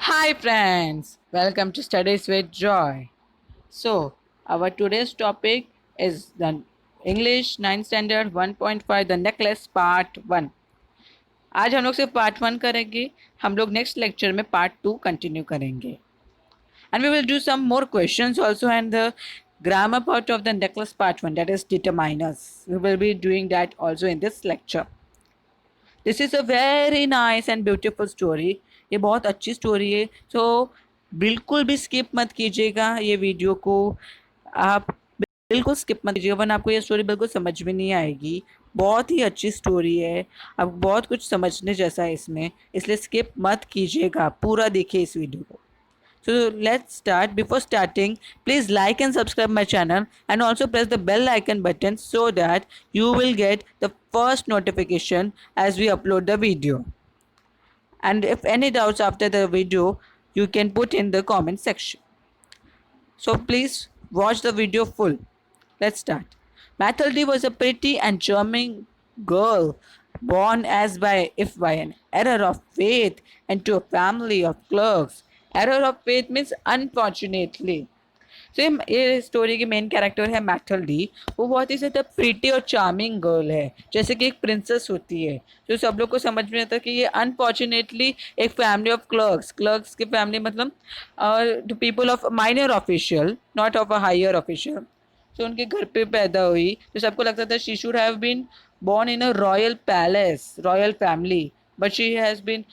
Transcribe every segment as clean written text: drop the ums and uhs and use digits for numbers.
Hi friends, welcome to Studies with Joy. So, our today's topic is the English 9th Standard 1.5 The Necklace Part 1. आज हम लोग सिर्फ part 1 करेंगे. हम लोग नेक्स्ट लेक्चर में पार्ट 2 कंटिन्यू करेंगे. And we will do some more questions also and the grammar part of the necklace part 1, that is determiners. We will be doing that also in this lecture. This is a very nice and beautiful story. ये बहुत अच्छी story है. सो बिल्कुल भी skip मत कीजिएगा ये video को. आप बिल्कुल स्किप मत कीजिएगा वरना आपको ये स्टोरी बिल्कुल समझ में नहीं आएगी. बहुत ही अच्छी स्टोरी है. अब बहुत कुछ समझने जैसा है इसमें, इसलिए स्किप मत कीजिएगा, पूरा देखिए इस वीडियो को. So let's start. Before starting, please like and subscribe my channel and also press the bell icon button so that you will get the first notification as we upload the video. And if any doubts after the video, you can put in the comment section. So please watch the video full. Let's start. Mathilde was a pretty and charming girl born as by an error of fate into a family of clerks. Error of fate means unfortunately. Same ये story की main character है मैथल्डी. वो बहुत ही ज़्यादा pretty और charming girl है, जैसे कि एक प्रिंसेस होती है. जो सब लोग को समझ में आता है कि ये अनफॉर्चुनेटली एक फैमिली ऑफ क्लर्क्स की फैमिली, मतलब और people of minor official, not of a higher official. तो उनके घर पे पैदा हुई. तो सबको लगता था she should have been born in a royal palace, royal family, but she has been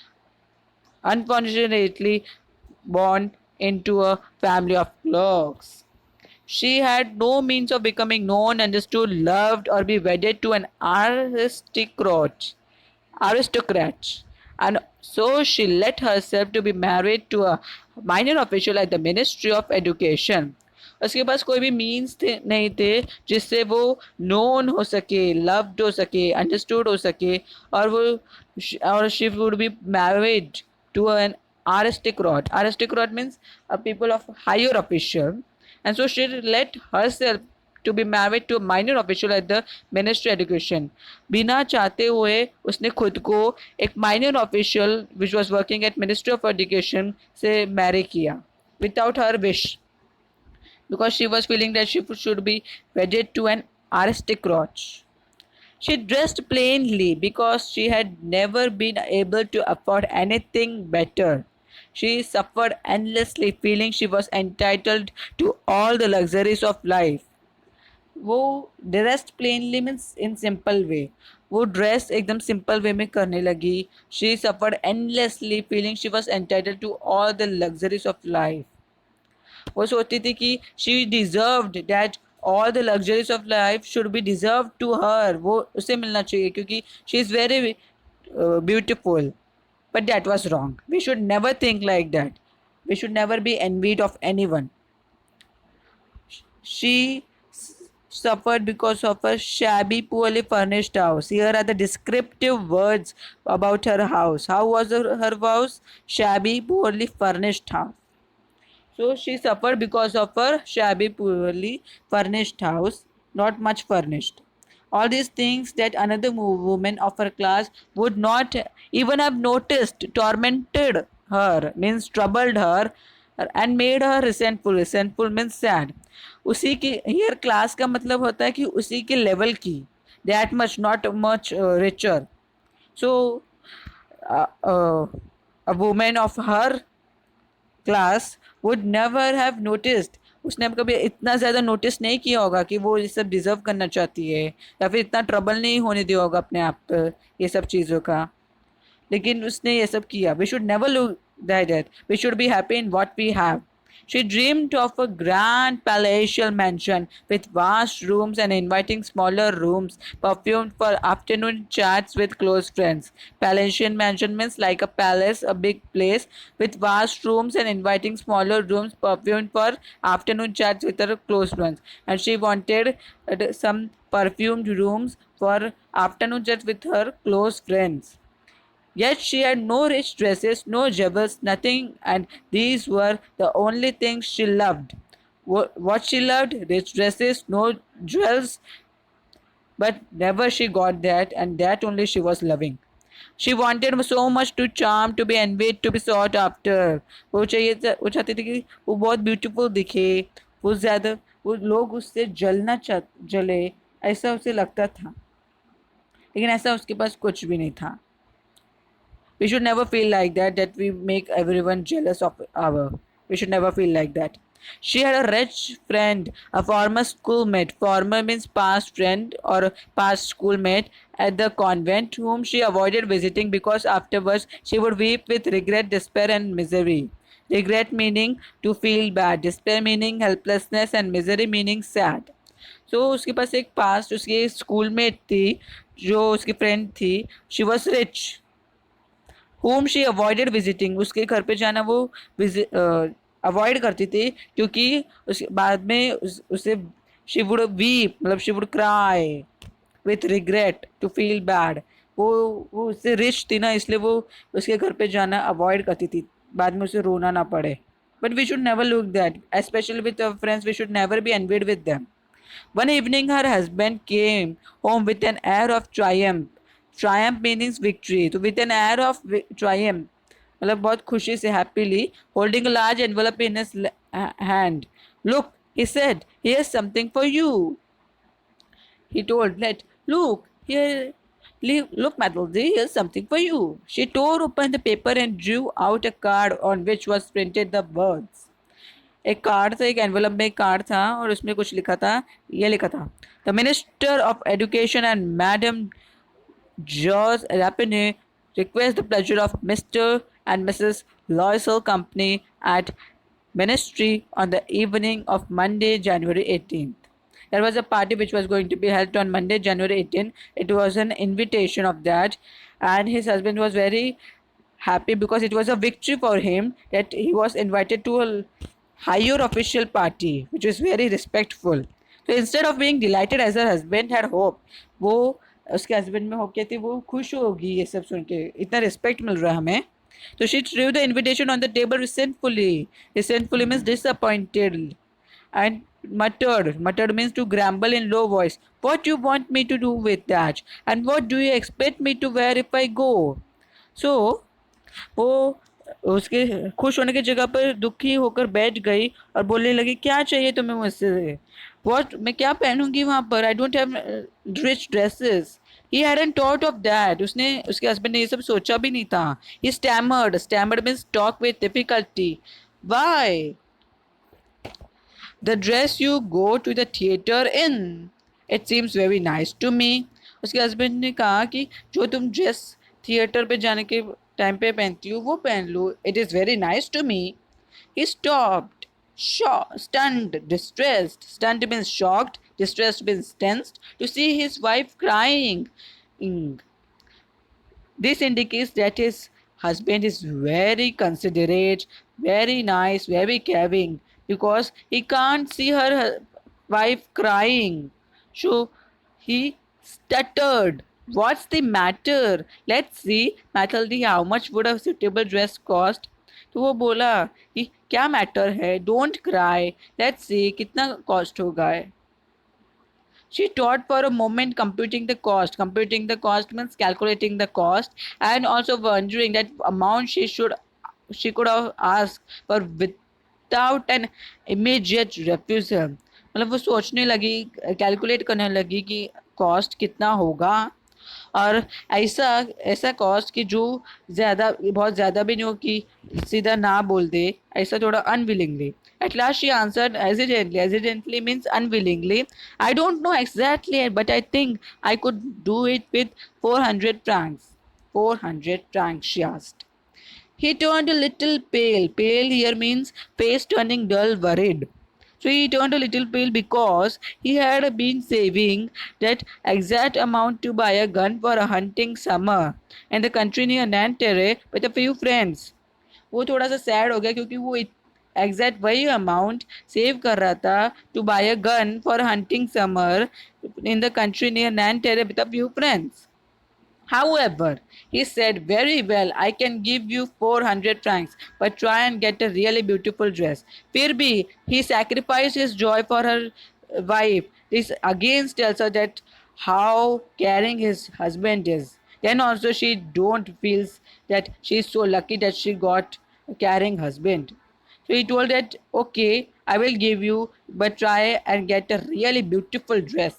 unfortunately born into a family of clerks. She had no means of becoming known, understood, loved, or be wedded to an aristocrat. And so she let herself to be married to a minor official at the Ministry of Education. उसके पास कोई भी means नहीं थे जिससे वो known हो सके, loved हो सके, अंडरस्टूड हो सके, और वो और she would be married to an aristocrat. Aristocrat means a people of higher official, and so she let herself to be married to a minor official at the Ministry of Education. बिना चाहते हुए उसने खुद को एक minor official which was working at Ministry of Education से marry किया without her wish, because she was feeling that she should be wedded to an aristocrat. She dressed plainly because she had never been able to afford anything better. She suffered endlessly, feeling she was entitled to all the luxuries of life. वो dressed plainly means in simple way. वो dress एकदम simple way में करने लगी. She suffered endlessly, feeling she was entitled to all the luxuries of life. वो सोचती थी कि she deserved that all the luxuries of life should be deserve to her. वो उसे मिलना चाहिए क्योंकि she is very beautiful. But that was wrong. We should never think like that. We should never B envied of anyone. She suffered because of a shabby, poorly furnished house. Here are the descriptive words about her house. How was her house? Shabby, poorly furnished house. So she suffered because of her shabby, poorly furnished house, not much furnished. All these things that another woman of her class would not even have noticed tormented her, means troubled her, and made her resentful. Resentful means sad. उसी की here class का मतलब होता है कि उसी के level की, that much, not much richer. So a woman of her class would never have noticed. उसने कभी इतना ज़्यादा नोटिस नहीं किया होगा कि वो ये सब डिज़र्व करना चाहती है, या फिर इतना ट्रबल नहीं होने दिया होगा अपने आप पर ये सब चीज़ों का. लेकिन उसने ये सब किया. We should never look that. We should be happy in what we have. She dreamed of a grand palatial mansion with vast rooms and inviting smaller rooms, perfumed for afternoon chats with close friends. Palatial mansion means like a palace, a big place with vast rooms and inviting smaller rooms, perfumed for afternoon chats with her close friends. And she wanted some perfumed rooms for afternoon chats with her close friends. Yet she had no rich dresses, no jewels, nothing, and these were the only things she loved. What she loved? Rich dresses, no jewels, but never she got that, and that only she was loving. She wanted so much to charm, to be envied, to be sought after. वो चाहती थी कि वो बहुत beautiful दिखे, वो ज़्यादा वो लोग उससे जले, ऐसा उसे लगता था, लेकिन ऐसा उसके पास कुछ भी नहीं था. We should never feel like that we make everyone jealous of our. We should never feel like that. She had a rich friend, a former schoolmate. Former means past friend or past schoolmate at the convent, whom she avoided visiting because afterwards she would weep with regret, despair, and misery. Regret meaning to feel bad, despair meaning helplessness, and misery meaning sad. So उसके पास एक past उसकी schoolmate थी, जो उसकी friend थी. She was rich, home she avoided visiting. उसके घर पे जाना वो अवॉइड करती थी, क्योंकि उसके बाद में उसे शी वुड वीप, मतलब she would cry with regret, to feel bad. वो उससे रिच थी ना, इसलिए वो उसके घर पे जाना अवॉइड करती थी, बाद में उसे रोना ना पड़े. But we should never look that, specially with our friends, we should never be envied with them. One evening, her husband came home with an air of triumph. Triumph means victory. तो with an air of triumph, मतलब बहुत खुशी से, happily, holding a large envelope in his hand. Look, he said, here's something for you. He told, look, here, look, Matilda, here's something for you. She tore open the paper and drew out a card on which was printed the words. एक card था, एक envelope में एक card था, और उसमें कुछ लिखा था. ये लिखा था, the minister of education and madam George Rapine request the pleasure of Mr. and Mrs. Loisel Company at Ministry on the evening of Monday, January 18th. There was a party which was going to be held on Monday, January 18th. It was an invitation of that, and his husband was very happy because it was a victory for him that he was invited to a higher official party, which was very respectful. So instead of being delighted as her husband had hoped, वो उसके husband में hope क्या थी, वो खुश होगी ये सब सुन के, इतना रिस्पेक्ट मिल रहा है हमें. तो she threw the invitation on the table resentfully. Resentfully means disappointed, and muttered means to grumble in low voice. What do you want me to do with that? And what do you expect me to wear if I go? So वो उसके खुश होने की जगह पर दुखी होकर बैठ गई और बोलने लगी, क्या चाहिए तुम्हें मुझसे? वॉट, मैं क्या पहनूंगी वहां पर? I don't have rich dresses. He hadn't thought of that. उसने, उसके हस्बैंड ने ये सब सोचा भी नहीं था. He stammered means talk with difficulty. Why the dress you go to the theatre in, it seems very nice to me. उसके हस्बैंड ने कहा कि जो तुम ड्रेस थिएटर पे जाने के टाइम पे पहनती हो वो पहन लो, it is very nice to me. He stopped, stunned, distressed. Stunned means shocked, distressed means tensed, to see his wife crying. This indicates that his husband is very considerate, very nice, very caring, because he can't see her wife crying. So he stuttered. What's the matter? Let's see, Matilda, how much would a suitable dress cost? तो वो बोला कि क्या matter है, don't cry, let's see कितना cost होगा. She thought for a moment, computing the cost. Computing the cost means calculating the cost, and also wondering that amount she could have asked for without an immediate refusal. मतलब वो सोचने लगी, calculate करने लगी कि cost कितना होगा, और ऐसा ऐसा कॉस्ट कि जो ज़्यादा, बहुत ज़्यादा भी नहीं हो कि सीधा ना बोल दे, ऐसा थोड़ा unwillingly. At last she answered hesitantly. Hesitantly means unwillingly. I don't know exactly, but I think I could do it with 400 francs. 400 francs, she asked. He turned a little pale. Pale here means face turning dull, worried. So he turned a little pale because he had been saving that exact amount to buy a gun for a hunting summer in the country near Nanterre with a few friends. वो थोड़ा सा sad हो गया क्योंकि वो exact वही amount save कर रहा था to buy a gun for hunting summer in the country near Nanterre with a few friends. However, he said, very well, I can give you 400 francs, but try and get a really beautiful dress. फिर भी he sacrificed his joy for her wife. This again tells us that how caring his husband is. Then also she don't feels that she's so lucky that she got a caring husband. So he told that, okay, I will give you, but try and get a really beautiful dress.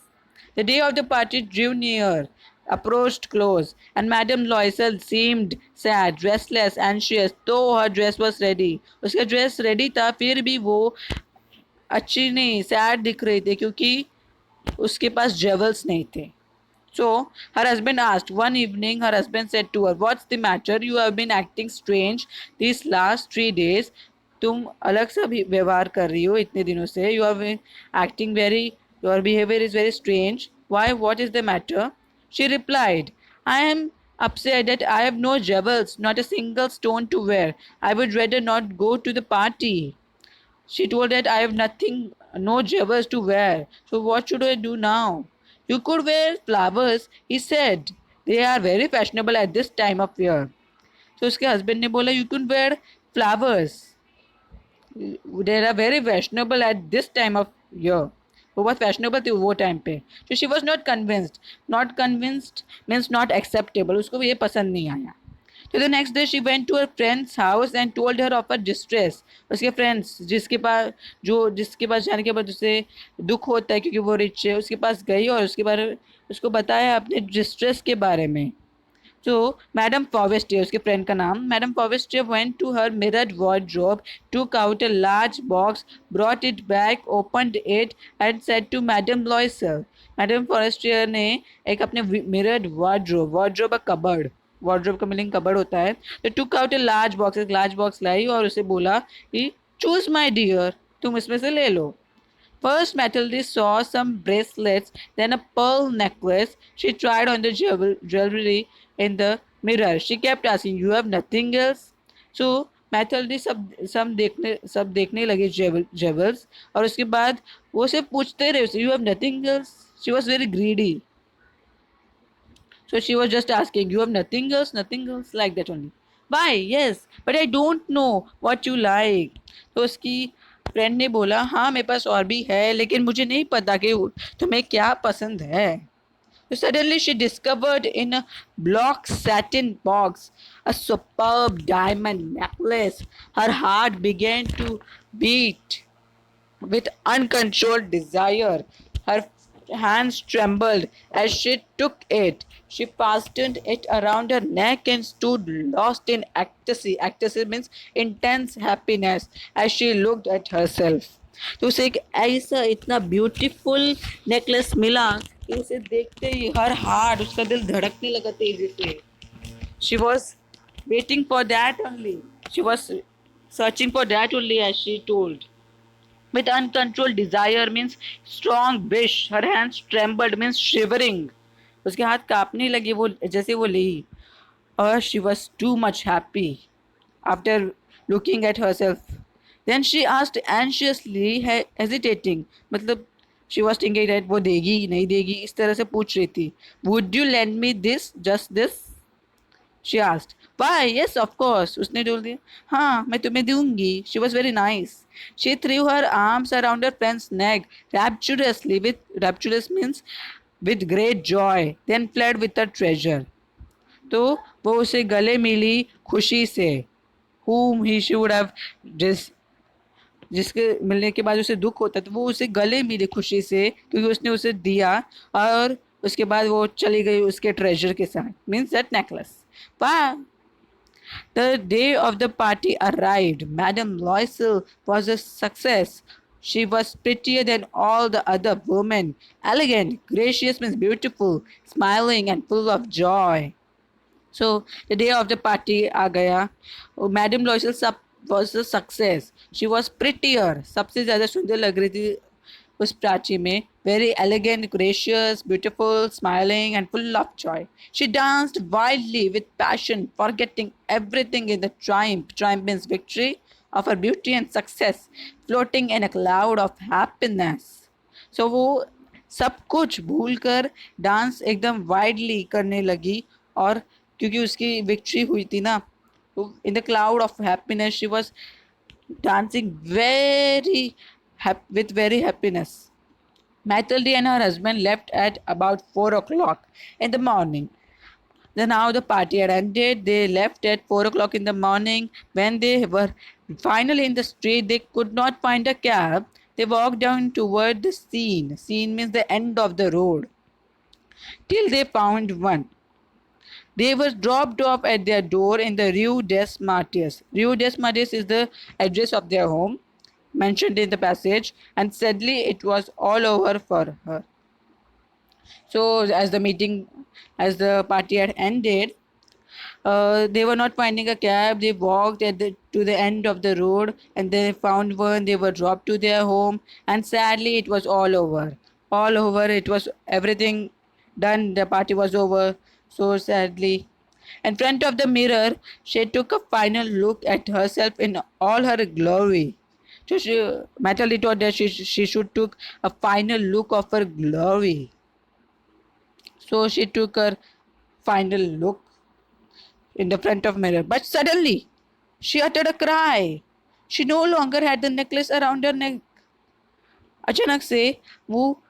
The day of the party drew near, approached close, and Madame Loisel seemed sad, restless, anxious, though her dress was ready. उसका dress ready था फिर भी वो अच्छी नहीं sad दिख रही थी क्योंकि उसके पास जेवल्स नहीं थे. So her husband asked. One evening, her husband said to her, "What's the matter? You have been acting strange these last 3 days. तुम अलग सा भी व्यवहार कर रही हो इतने दिनों से. You have been acting very. Your behavior is very strange. Why? What is the matter?" She replied, "I am upset that I have no jewels, not a single stone to wear. I would rather not go to the party." She told that I have nothing, no jewels to wear. So what should I do now? You could wear flowers, he said. They are very fashionable at this time of year. So उसके husband ने बोला you can wear flowers. They are very fashionable at this time of year. वो बहुत fashionable थी वो time पे. So she was not convinced. Not convinced means not acceptable. उसको ये पसंद नहीं आया. So the next day she went to her friend's house and told her of her distress. उसके friends जिसके पास जाने के बाद उसे दुख होता है क्योंकि वो रिच है उसके पास गई और उसको बताया अपने डिस्ट्रेस के बारे में. So Madame Forestier, उसके friend का नाम, Madame Forestier went to her mirrored wardrobe, took out a large box, brought it back, opened it, and said to Madame Loisel. Madame Forestier ने एक अपने mirrored wardrobe a cupboard, wardrobe का meaning cupboard होता है. तो took out a large box, एक large box लाई और उसे बोला कि choose my dear, तुम इसमें से ले लो. First, Matilda saw some bracelets, then a pearl necklace. She tried on the jewelry in the mirror. She kept asking, "You have nothing else?" So Matilda सब देखने लगी jewels और उसके बाद वो सिर्फ पूछते रहे उसे, "You have nothing else?" She was very greedy. So she was just asking, "You have nothing else?" Nothing else, like that only. Why? Yes, but I don't know what you like. तो उसकी friend ने बोला, हाँ मेरे पास और भी है लेकिन मुझे नहीं पता कि तुम्हें क्या पसंद है. So suddenly she discovered in a block satin box a superb diamond necklace. Her heart began to beat with uncontrolled desire. Her hands trembled as she took it. She fastened it around her neck and stood lost in ecstasy. Ecstasy means intense happiness as she looked at herself. तो उसे एक ऐसा इतना beautiful necklace मिला कि उसे देखते ही her heart उसका दिल धड़कने लगा तेजी से. She was waiting for that only. She was searching for that only as she told. With uncontrolled desire means strong wish. Her hands trembled means shivering. उसके हाथ कांपने लगे वो जैसे वो ली. और she was too much happy after looking at herself. Then she asked anxiously, hesitating. मतलब she was thinking that वो देगी नहीं देगी इस तरह से पूछ रही थी. Would you lend me this, just this? She asked. Why? Yes, of course. उसने बोल दिया हाँ मैं तुम्हें दूंगी. She was very nice. She threw her arms around her friend's neck rapturously. With rapturous means with great joy. Then fled with her treasure. तो वो उसे गले मिली खुशी से. Whom he should have just जिसके मिलने के बाद उसे दुख होता तो वो उसे गले मिली खुशी से क्योंकि उसने उसे दिया और उसके बाद वो चली गई उसके ट्रेजर के साथ. Means that necklace. वाह. The day of the party arrived. Madame Loisel was a success. She was prettier than all the other women. Elegant, gracious means beautiful, smiling and full of joy. So the day of the party आ गया. Madame Loisel was a success. She was prettier. सबसे ज़्यादा सुंदर लग रही थी उस प्राची में. Very elegant, gracious, beautiful, smiling and full of joy. She danced wildly with passion, forgetting everything in the triumph. Triumph means victory of her beauty and success, floating in a cloud of happiness. So वो सब कुछ भूलकर dance एकदम widely करने लगी और क्योंकि उसकी विक्ट्री हुई थी ना. In the cloud of happiness she was dancing with very happiness. Mathilde and her husband left at about 4 o'clock in the morning. Then now the party had ended. They left at 4 o'clock in the morning. When they were finally in the street, they could not find a cab. They walked down toward the scene. Scene means the end of the road. Till they found one. They were dropped off at their door in the Rue des Martyrs. Rue des Martyrs is the address of their home mentioned in the passage, and sadly it was all over for her. So as the party had ended, they were not finding a cab. They walked to the end of the road and they found one. They were dropped to their home, and sadly, it was all over. All over. It was everything done. The party was over. So sadly. In front of the mirror, she took a final look at herself in all her glory. So Natalie thought that she should took a final look of her glory. So she took her final look in the front of mirror. But suddenly, she uttered a cry. She no longer had the necklace around her neck. अचानक से वो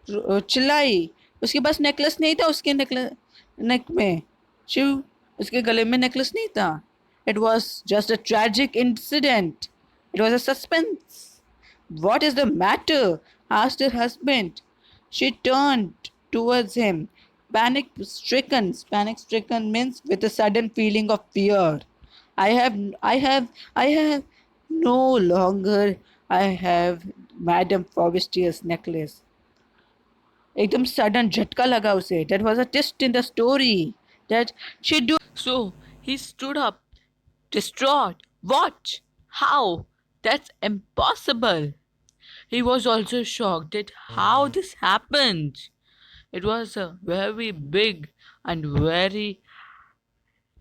चिल्लाई. उसके पास necklace नहीं था उसके नेक में. she उसके गले में नेकलेस नहीं था. It was just a tragic incident. It was a suspense. What is the matter? Asked her husband. She turned towards him, panic stricken. Panic stricken means with a sudden feeling of fear. I have no longer. I have Madame Forestier's necklace. एकदम sudden झटका लगा उसे. That was a twist in the story. That she do. So he stood up, distraught. What? How? That's impossible. He was also shocked at how this happened. It was a very big and very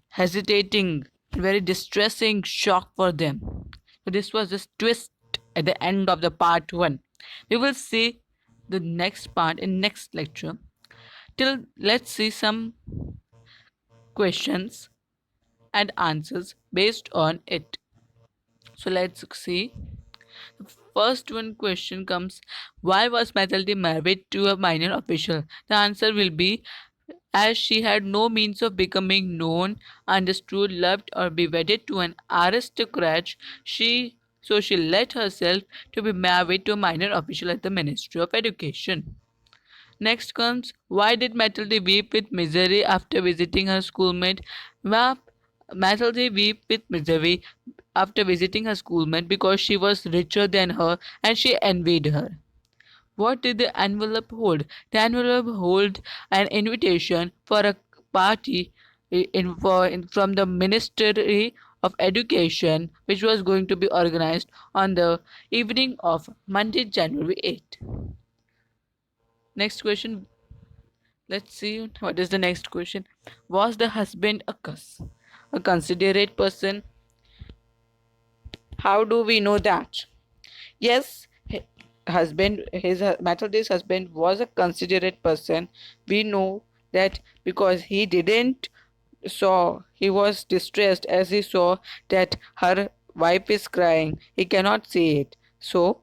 hesitating, very distressing shock for them. So this was this twist at the end of the part 1. We will see the next part in next lecture. Till let's see some questions and answers based on it. So let's see. The first one question comes: why was Mathilde married to a minor official? The answer will be as she had no means of becoming known, understood, loved, or be wedded to an aristocrat, she let herself to be married to a minor official at the Ministry of Education. Next comes why did Mathilde weep with misery after visiting her schoolmate? Mathilde weep with misery after visiting her schoolmate because she was richer than her and she envied her. What did the envelope hold? The envelope held an invitation for a party from the Ministry of Education, which was going to be organized on the evening of Monday, January 8th. Next question. Let's see what is the next question. Was the husband a considerate person? How do we know that? Yes, Mathilde's husband was a considerate person. We know that because he was distressed as he saw that her wife is crying. He cannot see it. So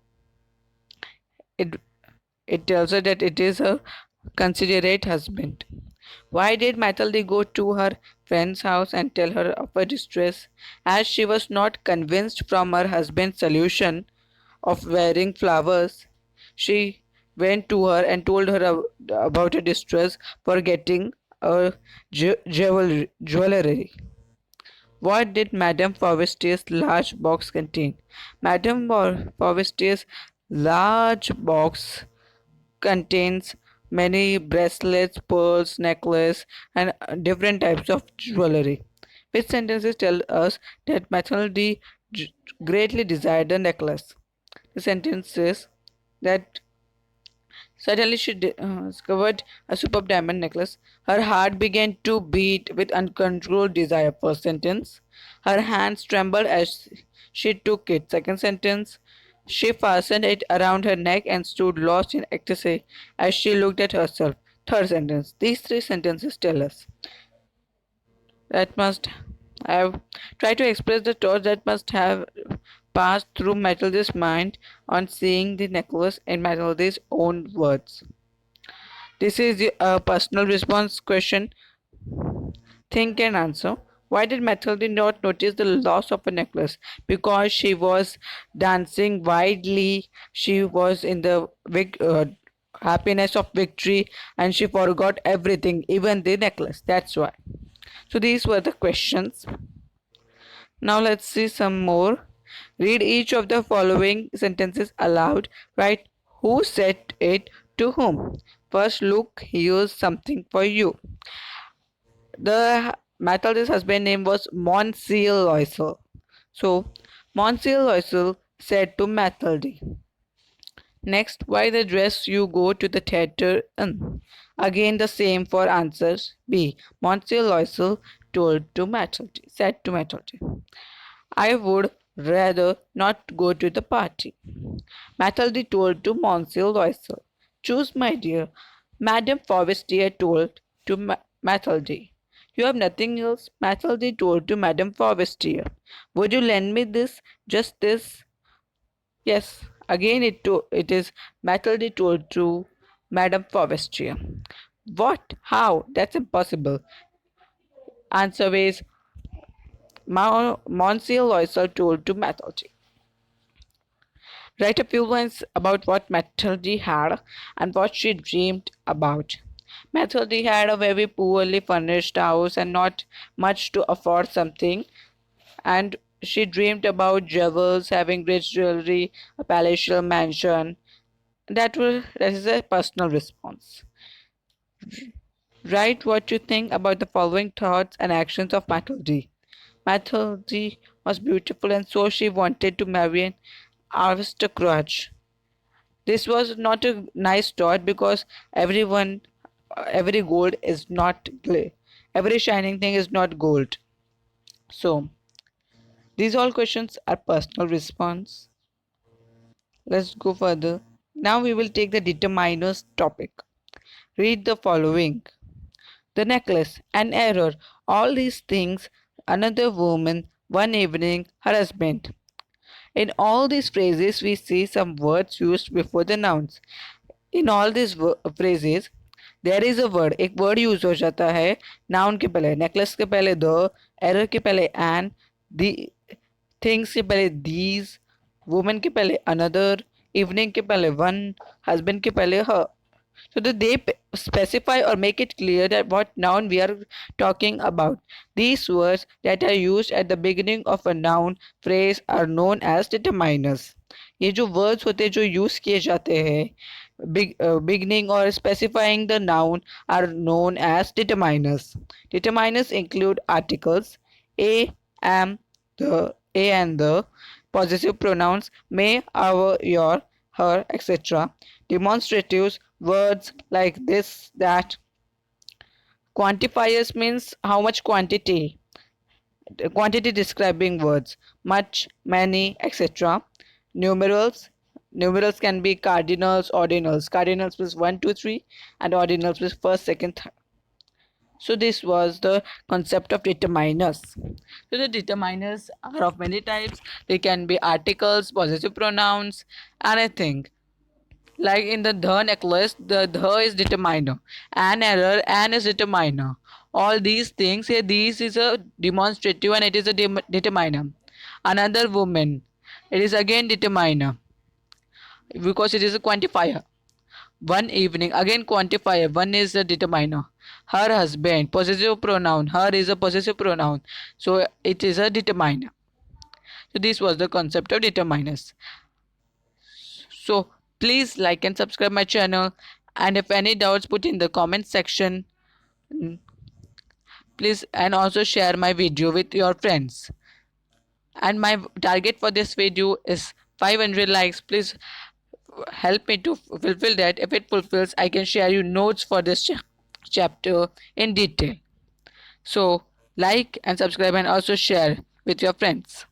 it tells her that it is a considerate husband. Why did Mathilde go to her friend's house and tell her of her distress? As she was not convinced from her husband's solution of wearing flowers, she went to her and told her about her distress for getting a jewelry. What did Madame Forestier's large box contain? Madame Forestier's large box contains many bracelets, pearls, necklace, and different types of jewelry. Which sentences tell us that Mathilde greatly desired the necklace? The sentence says that suddenly she discovered a superb diamond necklace. Her heart began to beat with uncontrolled desire. First sentence. Her hands trembled as she took it. Second sentence. She fastened it around her neck and stood lost in ecstasy as she looked at herself. Third sentence. These three sentences tell us that must have tried to express the thoughts that must have passed through Mathilde's mind on seeing the necklace in Mathilde's own words. This is a personal response question. Think and answer. Why did Mathilde not notice the loss of a necklace? Because she was dancing wildly. She was in the happiness of victory and she forgot everything, even the necklace. That's why. So these were the questions. Now let's see some more. Read each of the following sentences aloud. Write who said it to whom. First, Luke here's something for you. The Matild's husband name was Monsieur Loisel. So, Monsieur Loisel said to Matilde, next, why the dress you go to the theatre in? Again the same for answers. B. Monsieur Loisel said to Matilde, I would rather not go to the party. Matilde told to Monsieur Loisel, choose, my dear. Madame Forestier told to Matilde. You have nothing else? Matilde told to Madame Forestier. Would you lend me this? Just this? Yes. Again it is Matilde told to Madame Forestier. What? How? That's impossible. Answer is Monsieur Loisel told to Matilde. Write a few lines about what Matilde had and what she dreamed about. Matilde had a very poorly furnished house and not much to afford something, and she dreamed about jewels, having rich jewelry, a palatial mansion. That is a personal response. Write what you think about the following thoughts and actions of Matilde. Matilde was beautiful and so she wanted to marry an aristocrat. This was not a nice thought because every gold is not every shining thing is not gold. So these all questions are personal response. Let's go further. Now we will take the determiners topic. Read the following. The necklace, an error, all these things, another woman, one evening, her husband. In all these phrases, we see some words used before the nouns. In all these phrases, there is a word. एक word use हो जाता है noun के पहले, necklace के पहले the, error के पहले an, the things के पहले these, woman के पहले another, evening के पहले one, husband के पहले her. So that they specify or make it clear that what noun we are talking about. These words that are used at the beginning of a noun phrase are known as determiners. ये जो words होते हैं जो use किए जाते हैं beginning or specifying the noun are known as determiners. Determiners include articles a, am, the, a and the, possessive pronouns may, our, your, her, etc. Demonstratives, words like this, that. Quantifiers means how much quantity. Quantity describing words, much, many, etc. Numerals. Numerals can be cardinals, ordinals. Cardinals means 1, 2, 3, and ordinals means first, second, third. So this was the concept of determiners. So the determiners are of many types. They can be articles, possessive pronouns, anything. Like in the necklace, the is determiner. An error, an is determiner. All these things here, these is a demonstrative and it is a determiner. Another woman, it is again determiner because it is a quantifier. One evening, again quantifier, one is a determiner. Her husband, possessive pronoun, her is a possessive pronoun. So it is a determiner. So this was the concept of determiners. So please like and subscribe my channel, and if any doubts put in the comment section, please, and also share my video with your friends. And my target for this video is 500 likes. Please help me to fulfill that. If it fulfills, I can share you notes for this chapter in detail. So like and subscribe and also share with your friends.